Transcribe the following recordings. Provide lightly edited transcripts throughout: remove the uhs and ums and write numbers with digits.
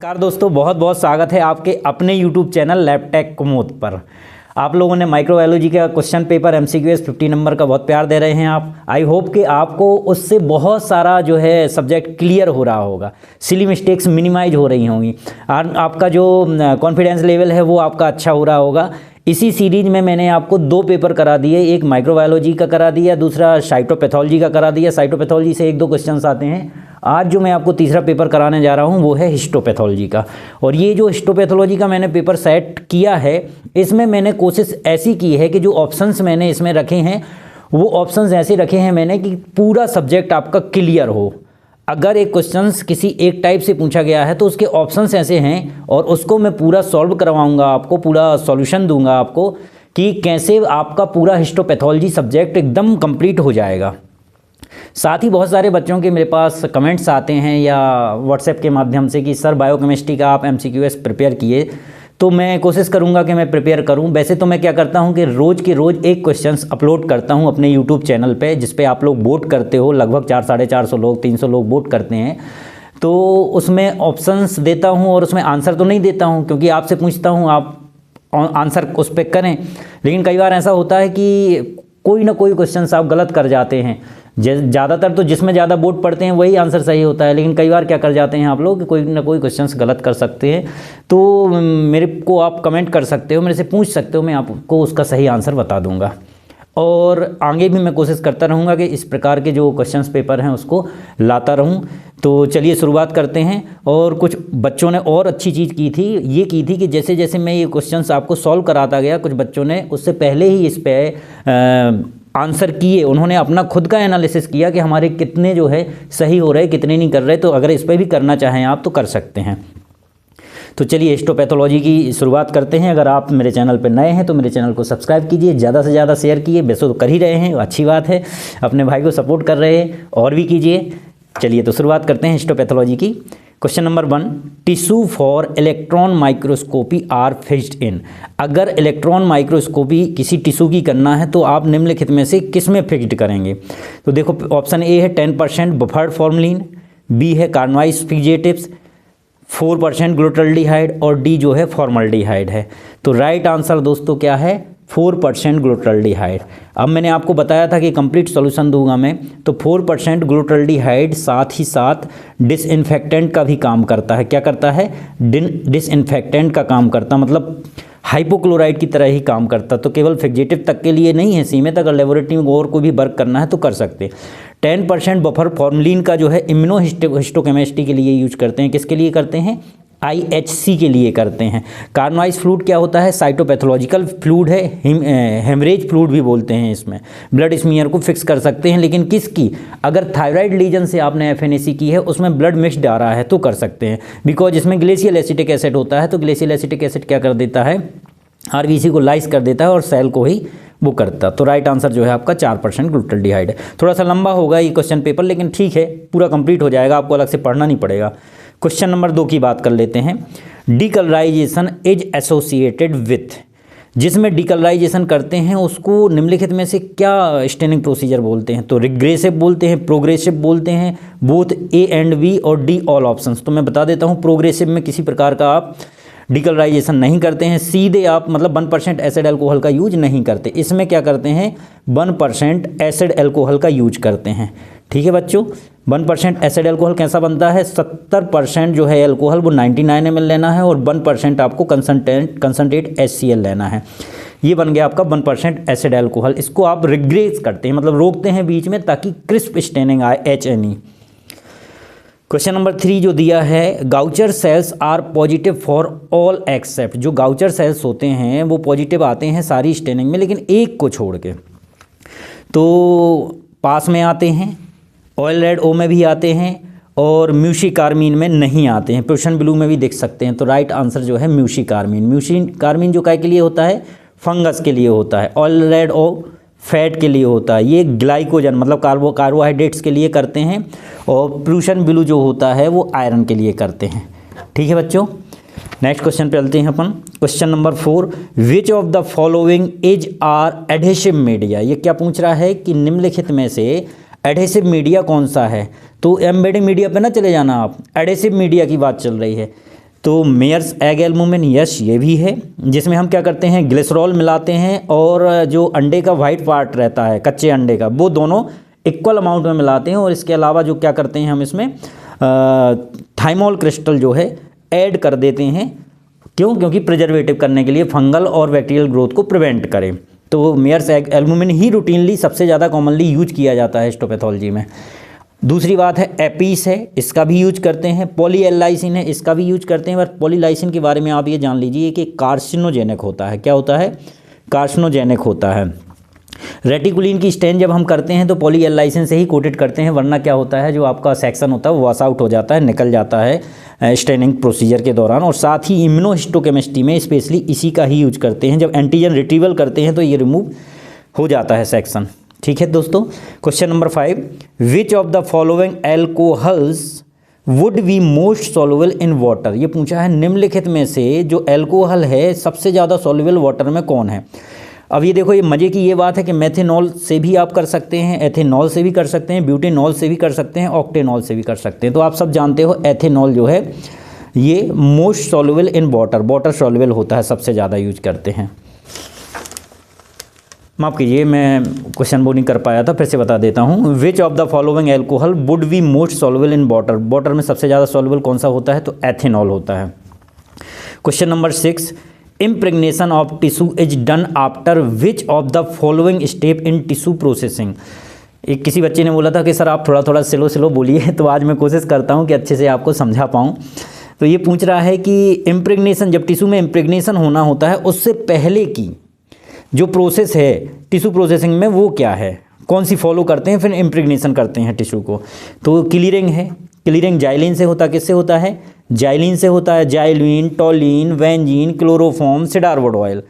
नमस्कार दोस्तों, बहुत बहुत स्वागत है आपके अपने YouTube चैनल लैबटेक कुमोद पर। आप लोगों ने माइक्रोबायोलॉजी का क्वेश्चन पेपर MCQS 50 नंबर का बहुत प्यार दे रहे हैं आप। आई होप कि आपको उससे बहुत सारा जो है सब्जेक्ट क्लियर हो रहा होगा, सिली मिस्टेक्स मिनिमाइज हो रही होंगी और आपका जो कॉन्फिडेंस लेवल है वो आपका अच्छा हो रहा होगा। इसी सीरीज में मैंने आपको दो पेपर करा दिए, एक माइक्रोबायोलॉजी का करा दिया, दूसरा साइटोपैथोलॉजी का करा दिया। साइटोपैथोलॉजी से एक दो क्वेश्चंस आते हैं। आज जो मैं आपको तीसरा पेपर कराने जा रहा हूं वो है हिस्टोपैथोलॉजी का। और ये जो हिस्टोपैथोलॉजी का मैंने पेपर सेट किया है, इसमें मैंने कोशिश ऐसी की है कि जो ऑप्शंस मैंने इसमें रखे हैं वो ऑप्शंस ऐसे रखे हैं मैंने कि पूरा सब्जेक्ट आपका क्लियर हो। अगर एक क्वेश्चंस किसी एक टाइप से पूछा गया है तो उसके ऑप्शंस ऐसे हैं और उसको मैं पूरा सॉल्व करवाऊंगा, आपको पूरा सॉल्यूशन दूंगा आपको कि कैसे आपका पूरा हिस्टोपैथोलॉजी सब्जेक्ट एकदम कंप्लीट हो जाएगा। साथ ही बहुत सारे बच्चों के मेरे पास कमेंट्स आते हैं या व्हाट्सएप के माध्यम से कि सर बायोकेमिस्ट्री का आप MCQS प्रिपेयर किए, तो मैं कोशिश करूंगा कि मैं प्रिपेयर करूं। वैसे तो मैं क्या करता हूं कि रोज़ के रोज़ एक क्वेश्चंस अपलोड करता हूं अपने YouTube चैनल पे, जिस पे आप लोग वोट करते हो। लगभग 400-450 लोग, 300 लोग वोट करते हैं। तो उसमें ऑप्शंस देता हूँ और उसमें आंसर तो नहीं देता हूँ क्योंकि आपसे पूछता हूँ आप आंसर उस पर करें, लेकिन कई बार ऐसा होता है कि कोई ना कोई क्वेश्चंस आप गलत कर जाते हैं। ज़्यादातर तो जिसमें ज़्यादा वोट पड़ते हैं वही आंसर सही होता है, लेकिन कई बार क्या कर जाते हैं आप लोग कि कोई ना कोई क्वेश्चंस गलत कर सकते हैं। तो मेरे को आप कमेंट कर सकते हो, मेरे से पूछ सकते हो, मैं आपको उसका सही आंसर बता दूंगा। और आगे भी मैं कोशिश करता रहूँगा कि इस प्रकार के जो क्वेश्चंस पेपर हैं उसको लाता रहूँ। तो चलिए शुरुआत करते हैं। और कुछ बच्चों ने और अच्छी चीज़ की थी, ये की थी कि जैसे जैसे मैं ये क्वेश्चंस आपको सॉल्व कराता गया, कुछ बच्चों ने उससे पहले ही इस पर आंसर किए। उन्होंने अपना खुद का एनालिसिस किया कि हमारे कितने जो है सही हो रहे, कितने नहीं कर रहे। तो अगर इस पर भी करना चाहें आप तो कर सकते हैं। तो चलिए हिस्टोपैथोलॉजी की शुरुआत करते हैं। अगर आप मेरे चैनल पर नए हैं तो मेरे चैनल को सब्सक्राइब कीजिए, ज़्यादा से ज़्यादा शेयर कीजिए। वैसे तो कर ही रहे हैं, अच्छी बात है, अपने भाई को सपोर्ट कर रहे हैं, और भी कीजिए। चलिए तो शुरुआत करते हैं हिस्टोपैथोलॉजी की। Question number 1, tissue for electron microscopy are fixed in. अगर इलेक्ट्रॉन माइक्रोस्कोपी किसी टिश्यू की करना है तो आप निम्नलिखित में से किस में फिक्स्ड करेंगे? तो देखो, ऑप्शन ए है 10% बफर्ड फॉर्मलिन, बी है कार्नवाइस फिक्सेटिव्स, 4% ग्लूटाल्डिहाइड, और डी जो है फॉर्मल्डिहाइड है। तो राइट आंसर दोस्तों क्या है? 4% ग्लूटाल्डिहाइड। अब मैंने आपको बताया था कि कंप्लीट सॉल्यूशन दूंगा मैं, तो 4% ग्लूटाल्डिहाइड साथ ही साथ डिसइंफेक्टेंट का भी काम करता है। क्या करता है? डिसइंफेक्टेंट का काम करता, मतलब हाइपोक्लोराइड की तरह ही काम करता। तो केवल फिक्सेटिव तक के लिए नहीं है सीमित, अगर लेबोरेटरी में और कोई भी वर्क करना है तो कर सकते। 10% बफर फॉर्मलिन का जो है इम्यूनो हिस्टोकेमिस्ट्री के लिए यूज करते हैं। किसके लिए करते हैं? IHC के लिए करते हैं। कार्नवाइस फ्लूइड क्या होता है? साइटोपैथोलॉजिकल फ्लूइड है, हेमरेज फ्लूइड भी बोलते हैं। इसमें ब्लड स्मीयर को फिक्स कर सकते हैं, लेकिन किसकी? अगर थायराइड लीजन से आपने FNAC की है, उसमें ब्लड मिक्स्ड आ रहा है तो कर सकते हैं, बिकॉज इसमें ग्लेशियल एसिटिक एसिड होता है। तो ग्लेशियल एसिटिक एसिड क्या कर देता है? RBC को लाइस कर देता है और सेल को ही वो करता। तो राइट आंसर जो है आपका 4% ग्लूटाल्डिहाइड है। थोड़ा सा लंबा होगा ये क्वेश्चन पेपर, लेकिन ठीक है, पूरा कंप्लीट हो जाएगा, आपको अलग से पढ़ना नहीं पड़ेगा। क्वेश्चन नंबर 2 की बात कर लेते हैं। Decolourisation is associated with. जिसमें डीकलराइजेशन करते हैं उसको निम्नलिखित में से क्या स्टेनिंग प्रोसीजर बोलते हैं? तो रिग्रेसिव बोलते हैं, प्रोग्रेसिव बोलते हैं, बोथ A एंड B और D ऑल ऑप्शंस। तो मैं बता देता हूँ, प्रोग्रेसिव में किसी प्रकार का आप डीकलराइजेशन नहीं करते हैं, सीधे आप मतलब 1% एसिड एल्कोहल का यूज नहीं करते। इसमें क्या करते हैं? 1% एसिड एल्कोहल का यूज करते हैं। ठीक है बच्चों, 1% एसिड एल्कोहल कैसा बनता है? 70% जो है एल्कोहल वो 99 ml लेना है और 1% आपको कंसनट्रेट HCl लेना है। ये बन गया आपका 1% एसिड एल्कोहल। इसको आप रिग्रेस करते हैं, मतलब रोकते हैं बीच में ताकि क्रिस्प स्टेनिंग आए, HNE। क्वेश्चन नंबर 3 जो दिया है, Gaucher cells are positive for all except. जो गाउचर सेल्स होते हैं वो पॉजिटिव आते हैं सारी स्टेनिंग में, लेकिन एक को छोड़ के। तो पास में आते हैं, ऑयल रेड O में भी आते हैं, और म्यूशी कार्मीन में नहीं आते हैं। प्रूशियन ब्लू में भी देख सकते हैं। तो राइट आंसर जो है म्यूशी कार्मीन। म्यूशी कार्मीन जो काय के लिए होता है? फंगस के लिए होता है। ऑयल रेड O फैट के लिए होता है। ये ग्लाइकोजन मतलब कार्बोहाइड्रेट्स के लिए करते हैं, और प्रूशियन ब्लू जो होता है वो आयरन के लिए करते हैं। ठीक है बच्चों, नेक्स्ट क्वेश्चन पे चलते हैं अपन। Question number 4, which of the following is are adhesive media. ये क्या पूछ रहा है कि निम्नलिखित में से एडहेसिव मीडिया कौन सा है? तो एम्बेडिंग मीडिया पे ना चले जाना आप, एडहेसिव मीडिया की बात चल रही है। तो मेयर्स एग एल्बुमिन, यस ये भी है, जिसमें हम क्या करते हैं ग्लिसरॉल मिलाते हैं और जो अंडे का वाइट पार्ट रहता है कच्चे अंडे का वो दोनों इक्वल अमाउंट में मिलाते हैं। और इसके अलावा जो क्या करते हैं हम इसमें थाइमोल क्रिस्टल जो है ऐड कर देते हैं। क्यों? क्योंकि प्रिजर्वेटिव करने के लिए, फंगल और बैक्टीरियल ग्रोथ को प्रिवेंट करें। तो मेयर्स एग एल्बुमिन ही रूटीनली सबसे ज़्यादा कॉमनली यूज किया जाता है हिस्टोपैथोलॉजी में। दूसरी बात है एपीस है, इसका भी यूज करते हैं। पॉली एल लाइसिन है, इसका भी यूज करते हैं। बस पॉली लाइसिन के बारे में आप ये जान लीजिए कि कार्सिनोजेनिक होता है। क्या होता है? कार्सिनोजेनिक होता है। रेटिकुलिन की स्टेन जब हम करते हैं तो पॉली एल लाइसिन से ही कोटेड करते हैं, वरना क्या होता है जो आपका सेक्शन होता है वो वॉश आउट हो जाता है, निकल जाता है स्टेनिंग प्रोसीजर के दौरान। और साथ ही इम्यूनोहिस्टोकेमिस्ट्री में स्पेशली इसी का ही यूज करते हैं। जब एंटीजन रिट्रीवल करते हैं तो ये रिमूव हो जाता है सेक्शन। ठीक है दोस्तों। Question number 5, which of the following alcohols would be most soluble in water. ये पूछा है निम्नलिखित में से जो एल्कोहल है सबसे ज़्यादा सॉल्युबल वाटर में कौन है। अब ये देखो, ये मज़े की ये बात है कि मेथेनॉल से भी आप कर सकते हैं, एथेनॉल से भी कर सकते हैं, ब्यूटेनॉल से भी कर सकते हैं, ऑक्टेनॉल से भी कर सकते हैं। तो आप सब जानते हो एथेनॉल जो है ये most soluble in water, water soluble होता है, सबसे ज़्यादा यूज करते हैं। माफ़ कीजिए मैं क्वेश्चन वो नहीं कर पाया था, फिर से बता देता हूँ। विच of the following alcohol would be most soluble in water, water में सबसे ज़्यादा सॉल्युबल कौन सा होता है? तो एथेनॉल होता है। Question number 6, impregnation of tissue is done after which of the following step in tissue processing. एक किसी बच्चे ने बोला था कि सर आप थोड़ा थोड़ा स्लो स्लो बोलिए, तो आज मैं कोशिश करता हूँ कि अच्छे से आपको समझा पाऊँ। तो ये पूछ रहा है कि इम्प्रेग्नेशन, जब टिश्यू में इम्प्रेग्नेशन होना होता है उससे पहले की जो प्रोसेस है टिश्यू प्रोसेसिंग में वो क्या है, कौन सी फॉलो करते हैं, फिर इम्प्रेग्नेशन करते हैं टिश्यू को। तो क्लीयरिंग है, क्लीयरिंग जाइलिन से होता है। किससे होता है? जाइलिन से होता है। जाइलिन, टोलिन, वेंजीन, क्लोरोफॉर्म, सिडारवुड ऑयल,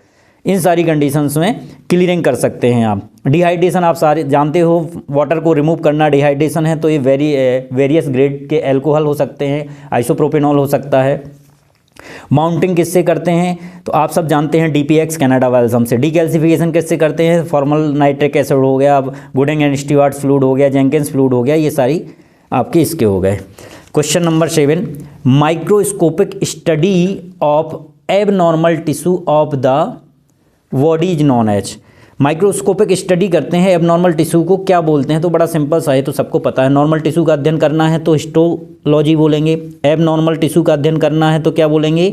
इन सारी कंडीशंस में क्लीयरिंग कर सकते हैं आप। डिहाइड्रेशन आप सारे जानते हो, वाटर को रिमूव करना डिहाइड्रेशन है, तो ये वेरियस ग्रेड के एल्कोहल हो सकते हैं, आइसोप्रोपेनॉल हो सकता है। माउंटिंग किससे करते हैं? तो आप सब जानते हैं डीपीएक्स कनाडा वाल्सम से। डीकैल्सिफिकेशन किससे करते हैं? फॉर्मल नाइट्रिक एसिड हो गया, गुडिंग एंड स्टीवार्ट फ्लूइड हो गया, जेंकिंस फ्लूइड हो गया, ये सारी आपके इसके हो गए। Question number 7, microscopic study of abnormal tissue of the body is known as. Microscopic study करते हैं एबनॉर्मल टिश्यू को, क्या बोलते हैं? तो बड़ा सिंपल सा है, तो सबको पता है। नॉर्मल टिश्यू का अध्ययन करना है तो हिस्टोलॉजी बोलेंगे, एबनॉर्मल टिश्यू का अध्ययन करना है तो क्या बोलेंगे?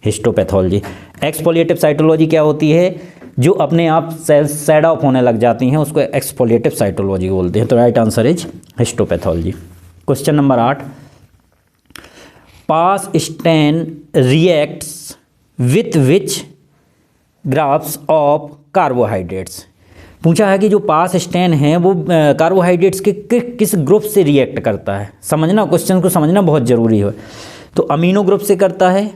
हिस्टोपैथोलॉजी। एक्सफोलिएटिव साइटोलॉजी क्या होती है? जो अपने आप सेल्स सेड ऑफ होने लग जाती हैं उसको एक्सफोलिएटिव साइटोलॉजी बोलते हैं। तो right answer is histopathology. Question number 8, pass stand reacts with which graphs of carbohydrates. पूछा है कि जो पास स्टेन है वो कार्बोहाइड्रेट्स के किस ग्रुप से रिएक्ट करता है। समझना, क्वेश्चन को समझना बहुत ज़रूरी है। तो अमीनो ग्रुप से करता है,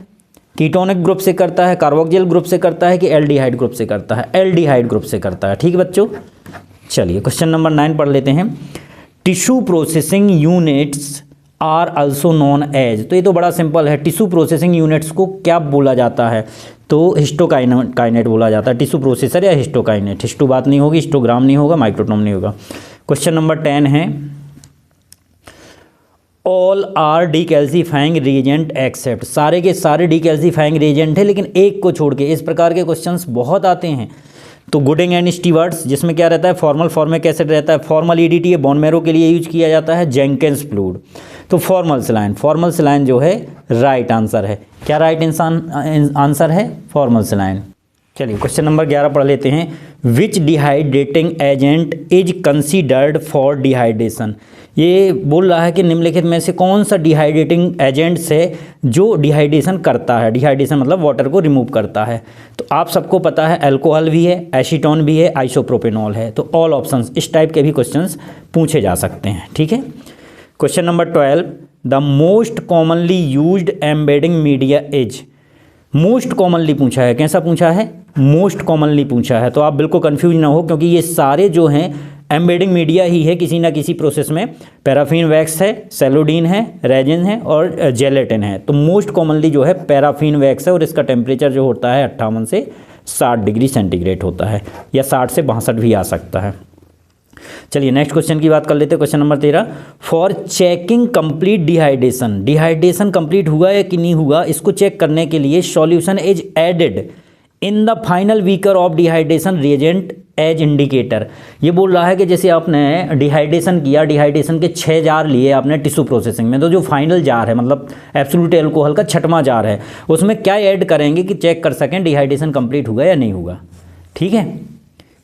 कीटोनिक ग्रुप से करता है, कार्बोक्सिल ग्रुप से करता है कि एल्डिहाइड ग्रुप से करता है? एल्डिहाइड ग्रुप से करता है। ठीक है बच्चों, चलिए क्वेश्चन नंबर 9 पढ़ लेते हैं। Tissue processing units are also known as. तो ये तो बड़ा सिंपल है, टिश्यू प्रोसेसिंग यूनिट्स को क्या बोला जाता है? तो हिस्टोकाइनेट बोला जाता है। टिश्यू प्रोसेसर या हिस्टोकाइनेट, हिस्टो बात नहीं होगी, हिस्टोग्राम नहीं होगा, माइक्रोटोम नहीं होगा। क्वेश्चन नंबर 10 है, ऑल आर डीकैल्सीफाइंग रिएजेंट एक्सेप्ट। सारे के सारे डीकैल्सीफाइंग रिएजेंट है लेकिन एक को छोड़ के। इस प्रकार के क्वेश्चंस बहुत आते हैं। तो गुडिंग एंड स्टीवर्ट्स, जिसमें क्या रहता है? फॉर्मल फॉर्मिक एसिड रहता है। फॉर्मल ईडीटी ये बोन मैरो के लिए यूज किया जाता है। Jenkins fluid. तो फॉर्मल सलाइन, फॉर्मल सलाइन जो है राइट आंसर है। क्या राइट आंसर है? Formal saline. चलिए क्वेश्चन नंबर 11 पढ़ लेते हैं। Which dehydrating agent is considered for dehydration. ये बोल रहा है कि निम्नलिखित में से कौन सा डिहाइड्रेटिंग एजेंट्स है जो डिहाइड्रेशन करता है। डिहाइड्रेशन मतलब वाटर को रिमूव करता है। तो आप सबको पता है अल्कोहल भी है, एसीटोन भी है, आइसोप्रोपेनॉल है। तो ऑल ऑप्शंस, इस टाइप के भी क्वेश्चंस पूछे जा सकते हैं। ठीक है। Question number 12, the most commonly used embedding media is. Most commonly पूछा है, कैसा पूछा है? मोस्ट कॉमनली पूछा है। तो आप बिल्कुल कंफ्यूज ना हो, क्योंकि ये सारे जो हैं एम्बेडिंग मीडिया ही है किसी ना किसी प्रोसेस में। पैराफिन वैक्स है, सेलोडीन है, रेजिन है और जेलेटिन है। तो मोस्ट कॉमनली जो है पैराफिन वैक्स है और इसका टेम्परेचर जो होता है 58 से 60 डिग्री सेंटीग्रेड होता है, या 60 से 62 भी आ सकता है। चलिए नेक्स्ट क्वेश्चन की बात कर लेते हैं। Question number 13, for checking complete dehydration, dehydration complete हुआ है कि नहीं हुआ, इसको चेक करने के लिए solution is added in the final beaker of dehydration reagent as indicator. ये बोल रहा है कि जैसे आपने डिहाइड्रेशन किया, डिहाइड्रेशन के 6 जार लिए आपने टिश्यू प्रोसेसिंग में, तो जो फाइनल जार है मतलब एब्सोल्यूट अल्कोहल का 6वां जार है, उसमें क्या ऐड करेंगे कि चेक कर सकें डिहाइड्रेशन कंप्लीट हुआ या नहीं हुआ। ठीक है,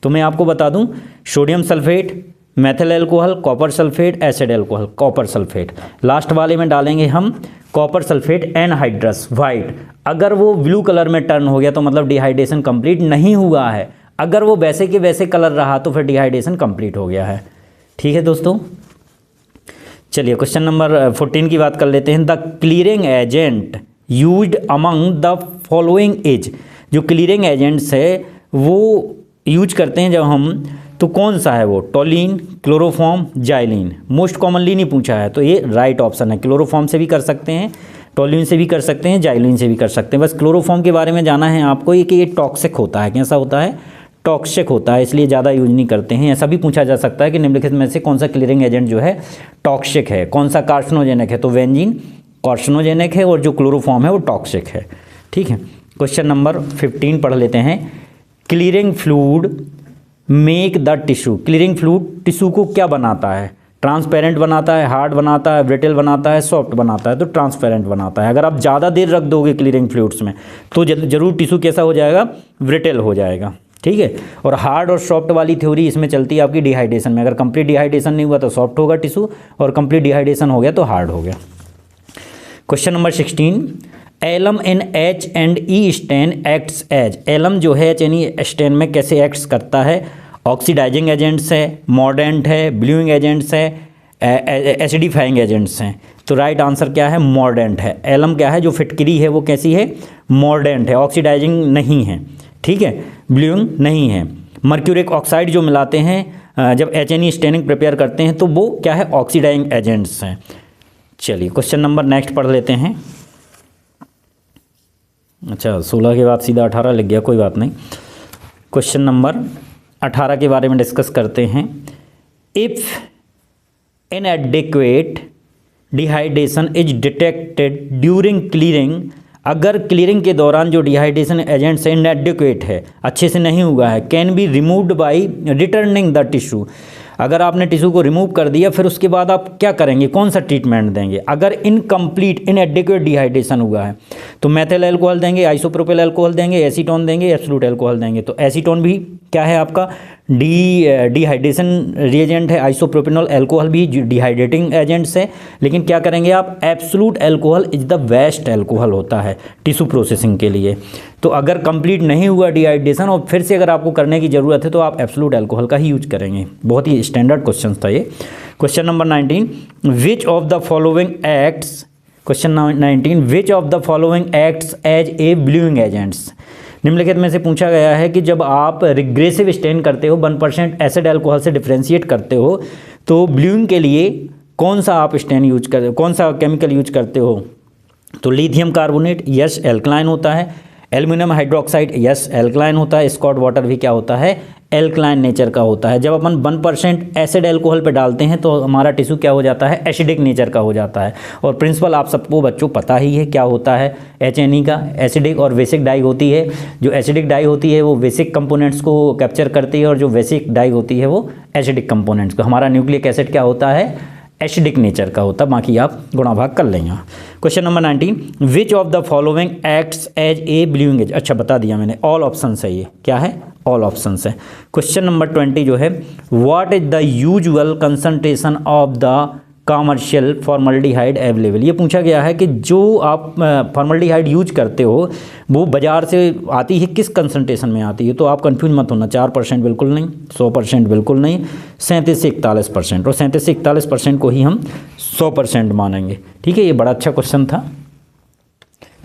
तो मैं आपको बता दूं, sodium sulphate, methyl alcohol, copper sulphate, acid alcohol, copper sulphate. Last वाले में डालेंगे हम कॉपर सल्फेट एनहाइड्रस वाइट। अगर वो ब्लू कलर में टर्न हो गया तो मतलब डिहाइड्रेशन कंप्लीट नहीं हुआ है, अगर वो वैसे के वैसे कलर रहा तो फिर डिहाइड्रेशन कंप्लीट हो गया है। ठीक है दोस्तों, चलिए क्वेश्चन नंबर 14 की बात कर लेते हैं। The clearing agent used among the following is, जो क्लीयरिंग एजेंट्स है वो यूज करते हैं जब हम, तो कौन सा है वो, toluene, chloroform, xylene. Most commonly नहीं पूछा है तो ये राइट ऑप्शन है। क्लोरोफॉर्म से भी कर सकते हैं, टोलिन से भी कर सकते हैं, जाइलिन से भी कर सकते हैं। बस क्लोरोफॉर्म के बारे में जाना है आपको ये कि ये टॉक्सिक होता है। कैसा होता है, टॉक्सिक होता है, इसलिए ज़्यादा यूज नहीं करते हैं। ऐसा भी पूछा जा सकता है कि निम्नलिखित में से कौन सा क्लीयरिंग एजेंट जो है टॉक्सिक है, कौन सा कार्सिनोजेनिक है, तो बेंजीन कार्सिनोजेनिक है और जो क्लोरोफॉर्म है वो टॉक्सिक है। ठीक है, क्वेश्चन नंबर 15 पढ़ लेते हैं। Clearing fluid make the tissue, clearing fluid tissue को क्या बनाता है, ट्रांसपेरेंट बनाता है, हार्ड बनाता है, ब्रिटल बनाता है, सॉफ्ट बनाता है, तो ट्रांसपेरेंट बनाता है। अगर आप ज़्यादा देर रख दोगे क्लीयरिंग फ्लूइड्स में तो जरूर टिश्यू कैसा हो जाएगा, ब्रिटल हो जाएगा। ठीक है, और हार्ड और सॉफ्ट वाली थ्योरी इसमें चलती है आपकी डिहाइड्रेशन में। अगर कंप्लीट डिहाइड्रेशन नहीं हुआ तो सॉफ्ट होगा टिश्यू, और कंप्लीट डिहाइड्रेशन हो गया तो हार्ड हो गया। Question number 16, alum in H and E stain acts as, alum जो है एच एन ई स्टेन में कैसे एक्ट्स करता है, ऑक्सीडाइजिंग एजेंट्स है, मॉर्डेंट है, ब्लूइंग एजेंट्स है, एसिडिफाइंग एजेंट्स हैं। तो राइट आंसर क्या है, मॉर्डेंट है। एलम क्या है, जो फिटकरी है वो कैसी है, मॉर्डेंट है, ऑक्सीडाइजिंग नहीं है। ठीक है, ब्लूइंग नहीं है। मर्क्यूरिक ऑक्साइड जो मिलाते हैं जब H and E staining prepare करते हैं तो वो क्या है, ऑक्सीडाइजिंग एजेंट्स हैं। चलिए क्वेश्चन नंबर नेक्स्ट पढ़ लेते हैं। अच्छा 16 के बाद सीधा 18 लग गया, कोई बात नहीं। क्वेश्चन नंबर 18 के बारे में डिस्कस करते हैं। If inadequate dehydration is detected during clearing, अगर क्लीयरिंग के दौरान जो डिहाइड्रेशन एजेंट से इनएडेक्वेट है, अच्छे से नहीं हुआ है, can be removed by returning the tissue. अगर आपने टिश्यू को रिमूव कर दिया फिर उसके बाद आप क्या करेंगे, कौन सा ट्रीटमेंट देंगे। अगर इनकम्प्लीट इनएडेक्वेट डिहाइड्रेशन हुआ है तो मेथिल अल्कोहल देंगे, आइसोप्रोपिल अल्कोहल देंगे, एसीटोन देंगे, एब्सोल्यूट अल्कोहल देंगे। तो एसीटोन भी क्या है आपका डिहाइड्रेशन रिएजेंट है, आइसोप्रोपिनॉल अल्कोहल भी डिहाइड्रेटिंग एजेंट्स है। लेकिन क्या करेंगे आप, absolute alcohol is the best alcohol होता है टिश्यू प्रोसेसिंग के लिए। तो अगर कंप्लीट नहीं हुआ डिहाइड्रेशन और फिर से अगर आपको करने की ज़रूरत है तो आप एब्सोल्यूट अल्कोहल का ही यूज करेंगे। बहुत ही स्टैंडर्ड क्वेश्चन था ये। Question number 19, which of the following acts, question 19, which of the following acts as a bluing agents. निम्नलिखित में से पूछा गया है कि जब आप रिग्रेसिव स्टेन करते हो, 1% एसिड अल्कोहल से डिफ्रेंशिएट करते हो, तो ब्लूइंग के लिए कौन सा आप स्टेन यूज कर, कौन सा केमिकल यूज करते हो। तो लिथियम कार्बोनेट, यस एल्कलाइन होता है। एल्यूमिनियम हाइड्रोक्साइड, यस एल्कलाइन होता है। स्कॉट वाटर भी क्या होता है, एल्कलाइन नेचर का होता है। जब अपन 1% एसिड अल्कोहल पे डालते हैं तो हमारा टिश्यू क्या हो जाता है, एसिडिक नेचर का हो जाता है। और प्रिंसिपल आप सबको बच्चों पता ही है क्या होता है, HNE का एसिडिक और बेसिक डाई होती है। जो एसिडिक डाई होती है वो बेसिक कंपोनेंट्स को कैप्चर करती है और जो बेसिक डाई होती है वो एसिडिक कंपोनेंट्स को। हमारा न्यूक्लिक एसिड क्या होता है, एसिडिक नेचर का होता है। बाकी आप गुणा भाग कर लेंगे। Question number 19, which of the following acts as a bluing agent. अच्छा बता दिया मैंने, ऑल ऑप्शन है ये, क्या है, ऑल ऑप्शन है। क्वेश्चन नंबर 20 जो है, what is the usual concentration of the commercial formaldehyde available. ये पूछा गया है कि जो आप फॉर्मल्डिहाइड यूज करते हो वो बाज़ार से आती है किस कंसंट्रेशन में आती है। तो आप कंफ्यूज मत होना, 4% बिल्कुल नहीं, 100% बिल्कुल नहीं, 37 से 41%, और 37 से 41% को ही हम 100% मानेंगे। ठीक है, ये बड़ा अच्छा क्वेश्चन था।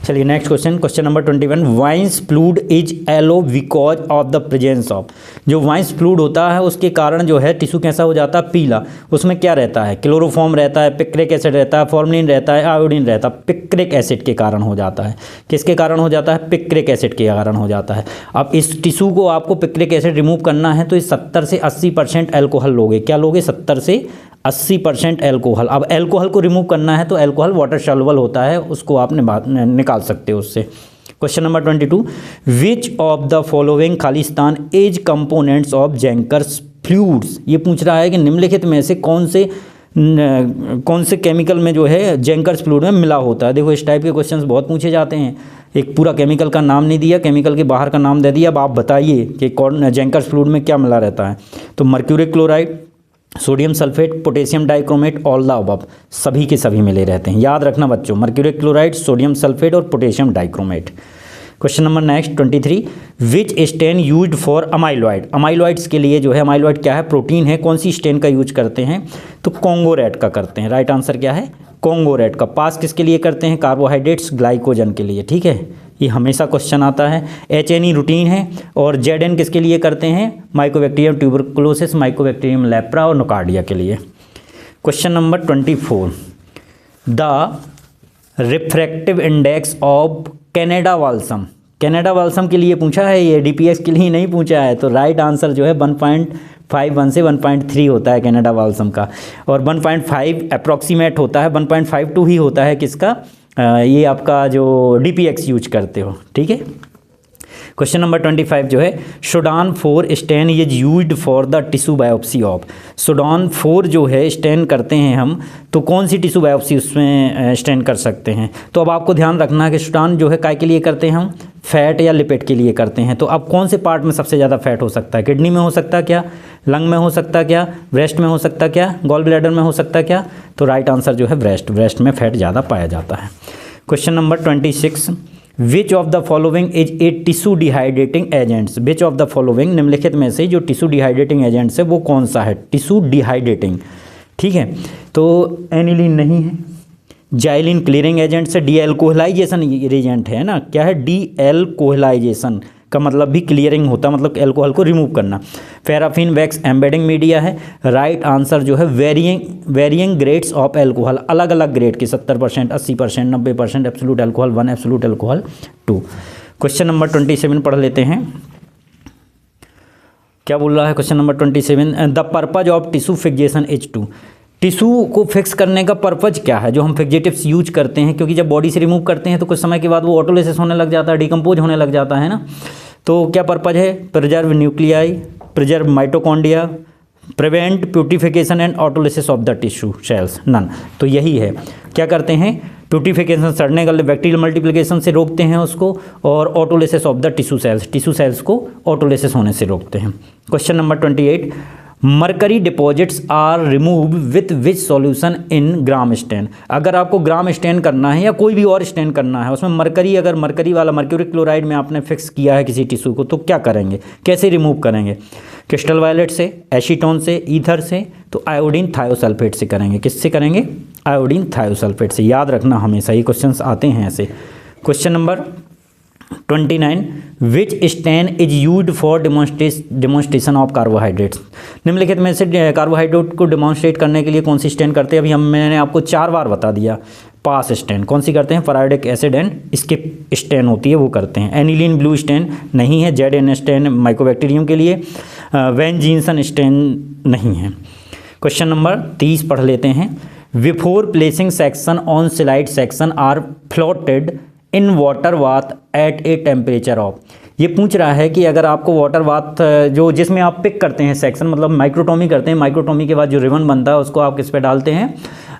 चलिए next question, question number 21, Bouin's fluid is yellow because of the presence of. जो वाइन्स फ्लूड होता है उसके कारण जो है टिश्यू कैसा हो जाता है, पीला। उसमें क्या रहता है, क्लोरोफॉर्म रहता है, पिक्रिक एसिड रहता है, फॉर्मलिन रहता है, आयोडीन रहता है। पिक्रिक एसिड के कारण हो जाता है। किसके कारण हो जाता है, पिक्रिक एसिड के कारण हो जाता है। अब इस टिश्यू को आपको पिक्रिक एसिड रिमूव करना है तो इस 70 से 80% एल्कोहल लोगे। क्या लोगे, 70 से 80% एल्कोहल। अब एल्कोहल को रिमूव करना है तो एल्कोहल वाटर सॉल्युबल होता है, उसको आप निकाल सकते हो उससे। Question number 22, which of the following Khalistan as components of Zenker's fluids. ये पूछ रहा है कि निम्नलिखित में से कौन से केमिकल में जो है जेंकर्स फ्लूइड में मिला होता है। देखो इस टाइप के क्वेश्चंस बहुत पूछे जाते हैं। एक पूरा केमिकल का नाम नहीं दिया, केमिकल के बाहर का नाम दे दिया। अब आप बताइए कि कौन जेंकर्स फ्लूइड में क्या मिला रहता है। तो mercuric chloride, sodium sulphate, potassium dichromate, all the above, सभी के सभी मिले रहते हैं। याद रखना बच्चों, मर्क्यूरिक क्लोराइड, सोडियम सल्फेट और potassium dichromate. Question number next 23, which stain used for amyloid. Amyloids के लिए जो है, अमाइलॉइड क्या है, प्रोटीन है, कौन सी स्टेन का यूज करते हैं, तो कोंगो रेड का करते हैं। राइट आंसर क्या है, कोंगो रेड का। पास किसके लिए करते हैं, कार्बोहाइड्रेट्स ग्लाइकोजन के लिए। ठीक है, ये हमेशा क्वेश्चन आता है। HNE रूटीन है और ZN किसके लिए करते हैं, माइकोबैक्टीरियम ट्यूबरकुलोसिस, माइकोबैक्टीरियम लेप्रा और नोकार्डिया के लिए। Question number 24, the refractive index of Canada Walsham. Canada Walsham के लिए पूछा है, ये DPX के लिए नहीं पूछा है। तो राइट आंसर जो है 1.51 से 1.3 होता है कैनेडा वाल्सम का, और 1.5 अप्रॉक्सीमेट होता है, 1.52 ही होता है किसका, ये आपका जो DPX यूज करते हो। ठीक है। क्वेश्चन नंबर 25 जो है, Sudan 4 stain is used for the tissue biopsy of. Sudan 4 जो है स्टेन करते हैं हम, तो कौन सी टिश्यू बायोप्सी उसमें स्टेन कर सकते हैं। तो अब आपको ध्यान रखना है कि सुडान जो है काय के लिए करते हैं हम, फैट या लिपिड के लिए करते हैं। तो अब कौन से पार्ट में सबसे ज़्यादा फैट हो सकता है, किडनी में हो सकता है क्या, लंग में हो सकता है क्या, ब्रेस्ट में हो सकता है क्या, गॉल ब्लैडर में हो सकता है क्या। तो राइट आंसर जो है ब्रेस्ट में फैट ज़्यादा पाया जाता है। Question number 26, which of the following is a tissue dehydrating agents. Which of the following, निम्नलिखित में से जो टिश्यू डिहाइड्रेटिंग एजेंट्स है वो कौन सा है, टिश्यू डिहाइड्रेटिंग। ठीक है, तो एनिलीन नहीं है, जाइलिन क्लियरिंग एजेंट से, डी एल्कोहलाइजेशन एजेंट है ना, क्या है, डी एल्कोहलाइजेशन का मतलब भी क्लियरिंग होता है, मतलब एल्कोहल को रिमूव करना। पैराफिन वैक्स एम्बेडिंग मीडिया है। राइट आंसर जो है वेरियंग ग्रेड्स ऑफ एल्कोहल, अलग अलग ग्रेड के 70%, 80%, 90%, absolute alcohol 1, absolute alcohol 2। Question number 27 पढ़ लेते हैं, क्या बोल रहा है question number 27, the purpose of tissue fixation H2। Tissue को फिक्स करने का पर्पज क्या है, जो हम फिक्सेटिव्स यूज करते हैं, क्योंकि जब बॉडी से रिमूव करते हैं तो कुछ समय के बाद वो ऑटोलिसिस होने लग जाता है, डिकम्पोज होने लग जाता है ना। तो क्या पर्पज है, preserve nuclei, preserve mitochondria, prevent putrefaction and autolysis of the tissue cells, none. तो यही है, क्या करते हैं, प्यूटिफिकेशन, सड़ने का, बैक्टीरियल मल्टीप्लिकेशन से रोकते हैं उसको, और autolysis of the tissue cells को ऑटोलिसिस होने से रोकते हैं। Question number 28, mercury deposits are remove with which solution in gram stain. अगर आपको ग्राम स्टेन करना है या कोई भी और स्टेन करना है, उसमें मरकरी, अगर मरकरी वाला मर्क्यूरिक क्लोराइड में आपने फिक्स किया है किसी टिश्यू को, तो क्या करेंगे, कैसे रिमूव करेंगे, क्रिस्टल वायलेट से, एसीटोन से, ईथर से, तो आयोडीन थायोसल्फेट से करेंगे। किससे करेंगे, आयोडीन थायोसल्फेट से। याद रखना हमेशा, ये क्वेश्चन आते हैं ऐसे। Question number 29, which stain is used for demonstration of carbohydrates. निम्नलिखित में से कार्बोहाइड्रेट को डिमॉन्स्ट्रेट करने के लिए कौन सी स्टेन करते हैं, अभी मैंने आपको 4 बार बता दिया। पास स्टेन कौन सी करते हैं, फॉरमैलिक एसिड एंड स्किप स्टेन होती है वो करते हैं। एनिलीन ब्लू स्टेन नहीं है, ZN स्टेन माइकोबैक्टीरियम के लिए, वेंजीनसन स्टेन नहीं है। क्वेश्चन नंबर 30 पढ़ लेते हैं, before placing section on slide section are floated in water bath at a temperature of. ये पूछ रहा है कि अगर आपको वाटर बाथ जो जिसमें आप पिक करते हैं सेक्शन, मतलब माइक्रोटोमी करते हैं, माइक्रोटोमी के बाद जो रिबन बनता है उसको आप किस पे डालते हैं,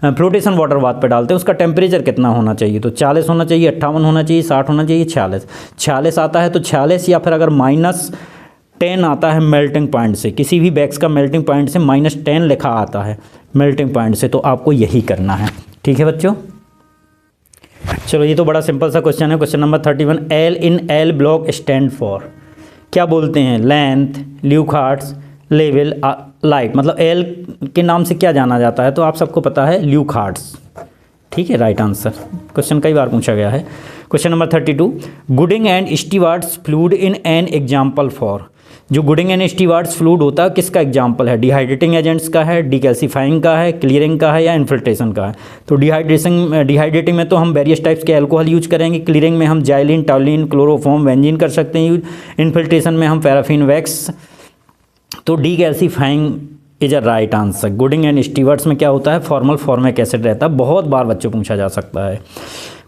फ्लोटेशन वाटर बाथ पे डालते हैं। उसका टेम्परेचर कितना होना चाहिए, तो 40 होना चाहिए, 58 होना चाहिए, 60 होना चाहिए, 46 आता है तो 46, या फिर अगर -10 आता है मेल्टिंग पॉइंट से, किसी भी बैग्स का मेल्टिंग पॉइंट से -10 लिखा आता है मेल्टिंग पॉइंट से, तो आपको यही करना है। ठीक है बच्चों, चलो ये तो बड़ा सिंपल सा क्वेश्चन है। Question number 31, L in L block stand for, क्या बोलते हैं, लेंथ, ल्यूकार्ट्स, लेवल, लाइट। मतलब एल के नाम से क्या जाना जाता है, तो आप सबको पता है ल्यूकार्ट्स। ठीक है, राइट आंसर, क्वेश्चन कई बार पूछा गया है। Question number 32, Gooding and Stewart's fluid in an example for. जो गुडिंग एंड स्टीवार्ट्स फ्लूइड होता है किसका एग्जाम्पल है? डिहाइड्रेटिंग एजेंट्स का है, डिकैल्सीफाइंग का है, क्लियरिंग का है या इन्फिल्ट्रेशन का है? तो डिहाइड्रेटिंग में तो हम वेरियस टाइप्स के अल्कोहल यूज करेंगे, क्लियरिंग में हम जाइलिन, टॉलिन, क्लोरोफॉर्म, बेंजीन कर सकते हैं यूज, इन्फिल्ट्रेशन में हम पैराफिन, वैक्स। तो decalcifying is a right answer. Gooding and Stewart's में क्या होता है? फॉर्मल फॉर्मिक एसिड रहता है, बहुत बार बच्चों पूछा जा सकता है।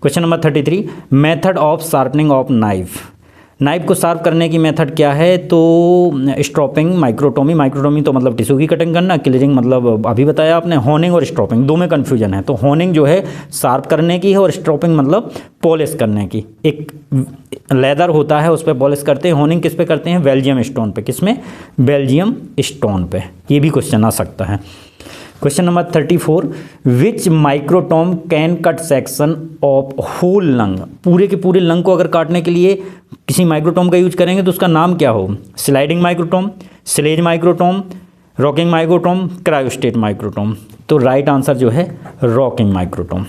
Question number 33, method of sharpening of knife. Knife को शार्प करने की मेथड क्या है? तो स्ट्रॉपिंग, माइक्रोटोमी। माइक्रोटोमी तो मतलब टिश्यू की कटिंग करना, क्लियरिंग मतलब अभी बताया आपने। होनिंग और स्ट्रॉपिंग दो में कन्फ्यूजन है, तो होनिंग जो है शार्प करने की है और स्ट्रॉपिंग मतलब पॉलिश करने की। एक लेदर होता है उस पर पॉलिश करते हैं, होनिंग किस पे करते हैं? बेल्जियम स्टोन पे। किसमें? बेल्जियम स्टोन पे। ये भी क्वेश्चन आ सकता है। Question number 34, which microtome can cut section of whole lung. पूरे के पूरे लंग को अगर काटने के लिए किसी माइक्रोटोम का यूज करेंगे तो उसका नाम क्या हो? Sliding microtome, sledge microtome, rocking microtome, cryostat microtome. तो राइट आंसर जो है rocking microtome.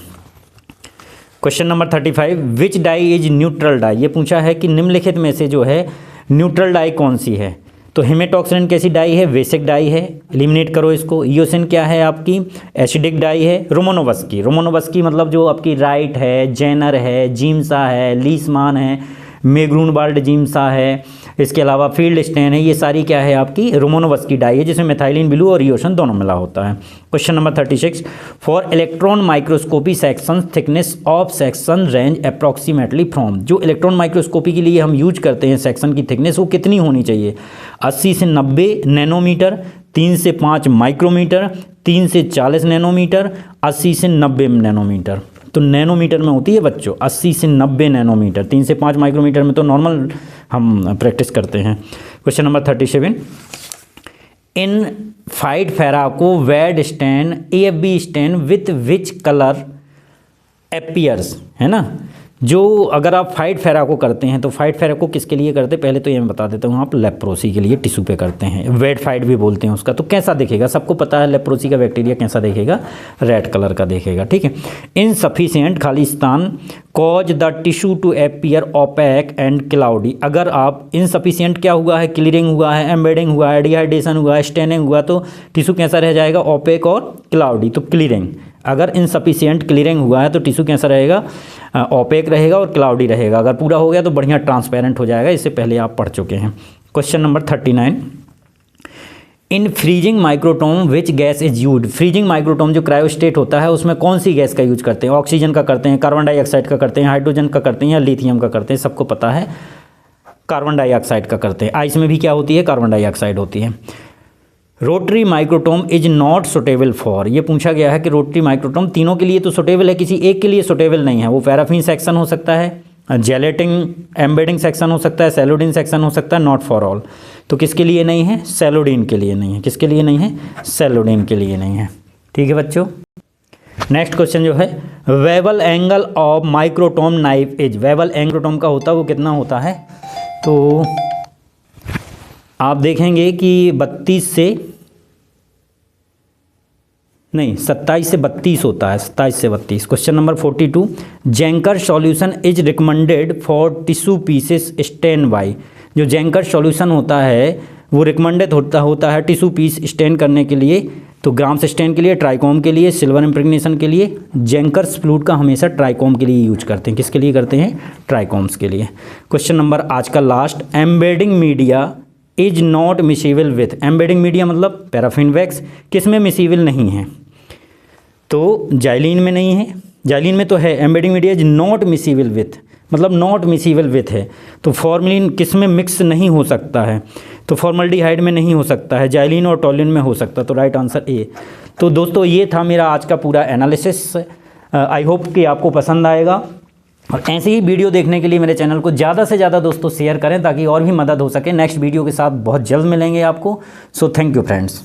Question number 35, which dye is neutral dye. ये पूछा है कि निम्नलिखित में से जो है न्यूट्रल डाई कौन सी है? तो हेमेटॉक्सिन कैसी डाई है? बेसिक डाई है, एलिमिनेट करो इसको। ईओसिन क्या है आपकी? एसिडिक डाई है। रोमनोवस्की, रोमनोवस्की मतलब जो आपकी राइट है, जेनर है, जिम्सा है, लीसमान है, मेग्रूनवाल्ड जिम्सा है, इसके अलावा फील्ड स्टेन है। ये सारी क्या है आपकी? रोमनोवस्की डाई है, जिसमें मेथाइलिन ब्लू और ईओसिन दोनों मिला होता है। Question number 36, for electron microscopy section thickness of section range approximately from. जो इलेक्ट्रॉन माइक्रोस्कोपी के लिए हम यूज करते हैं सेक्शन की थिकनेस, वो कितनी होनी चाहिए? 80 से 90 नैनोमीटर, 3 से 5 माइक्रोमीटर, 3 से 40 नैनोमीटर, 80 से 90 नैनोमीटर। तो नैनोमीटर में होती है बच्चों 80 से 90 नैनोमीटर। 3 से 5 माइक्रोमीटर में तो नॉर्मल हम प्रैक्टिस करते हैं। Question number 37, in Fite Faraco Wade stain AFB stain with which colour appears, है ना। जो अगर आप फाइट फेराको करते हैं तो फाइट फेराको किसके लिए करते हैं? पहले तो ये मैं बता देता हूँ, आप लेप्रोसी के लिए टिश्यू पे करते हैं। वेड फाइट भी बोलते हैं उसका। तो कैसा दिखेगा? सबको पता है लेप्रोसी का बैक्टीरिया कैसा दिखेगा? रेड कलर का दिखेगा, ठीक है। Insufficient Khalistan cause the tissue to appear opaque and cloudy. अगर आप इनसफिशिएंट क्या हुआ है? क्लियरिंग हुआ है, एम्बेडिंग हुआ है, डिहाइड्रेशन हुआ है, स्टेनिंग हुआ, तो टिश्यू कैसा रह जाएगा? ओपेक और क्लाउडी। तो क्लियरिंग, अगर इनसफिशिएंट क्लियरिंग हुआ है तो टिश्यू कैसा रहेगा? ओपेक रहेगा और क्लाउडी रहेगा। अगर पूरा हो गया तो बढ़िया ट्रांसपेरेंट हो जाएगा। इससे पहले आप पढ़ चुके हैं। Question number 39, in freezing microtome which gas is use. Freezing microtome जो क्रायोस्टेट होता है उसमें कौन सी गैस का यूज करते हैं? ऑक्सीजन का करते हैं, कार्बन डाइऑक्साइड का करते हैं, हाइड्रोजन का करते हैं या लिथियम का करते हैं? सबको पता है कार्बन डाइऑक्साइड का करते हैं। आइस में भी क्या होती है? कार्बन डाइऑक्साइड होती है। Rotary microtome is not suitable for. ये पूछा गया है कि रोटरी माइक्रोटोम तीनों के लिए तो सुटेबल है, किसी एक के लिए सुटेबल नहीं है। वो पैराफिन सेक्शन हो सकता है, जेलेटिन एम्बेडिंग सेक्शन हो सकता है, सेलोडिन सेक्शन हो सकता है, नॉट फॉर ऑल। तो किसके लिए नहीं है? सेलोडिन के लिए नहीं है। किसके लिए नहीं है? सेलोडिन के लिए नहीं है, ठीक है बच्चों। नेक्स्ट क्वेश्चन जो है, bevel angle of microtome knife is. Bevel एंग्रोटोम का होता है वो कितना होता है? तो आप देखेंगे कि 27 से 32 होता है, 27 से 32। Question number 42, Zenker solution is recommended for tissue pieces stain by. जो जेंकर सॉल्यूशन होता है वो रिकमेंडेड होता है टिश्यू पीस स्टेन करने के लिए। तो ग्राम्स स्टेन के लिए, ट्राइकोम के लिए, सिल्वर इम्प्रेगनेशन के लिए जेंकर्स फ्लूइड का हमेशा ट्राइकोम के लिए यूज करते हैं। किसके लिए करते हैं? ट्राइकोम्स के लिए। क्वेश्चन नंबर आज का last, embedding media is not miscible with. Embedding media मतलब पैराफिन वैक्स, किस में मिसेबल नहीं है? तो जाइलिन में नहीं है, जाइलिन में तो है। Embedding media is not miscible with मतलब नॉट मिसेबल विथ है। तो फॉर्मेलिन किस में मिक्स नहीं हो सकता है? तो फॉर्मल्डिहाइड में नहीं हो सकता है, जाइलिन और टॉलिन में हो सकता है। तो राइट आंसर ए। तो दोस्तों ये था मेरा आज का पूरा एनालिसिस। आई होप कि आपको पसंद आएगा, और ऐसे ही वीडियो देखने के लिए मेरे चैनल को ज़्यादा से ज़्यादा दोस्तों शेयर करें ताकि और भी मदद हो सके। नेक्स्ट वीडियो के साथ बहुत जल्द मिलेंगे आपको। So thank you friends.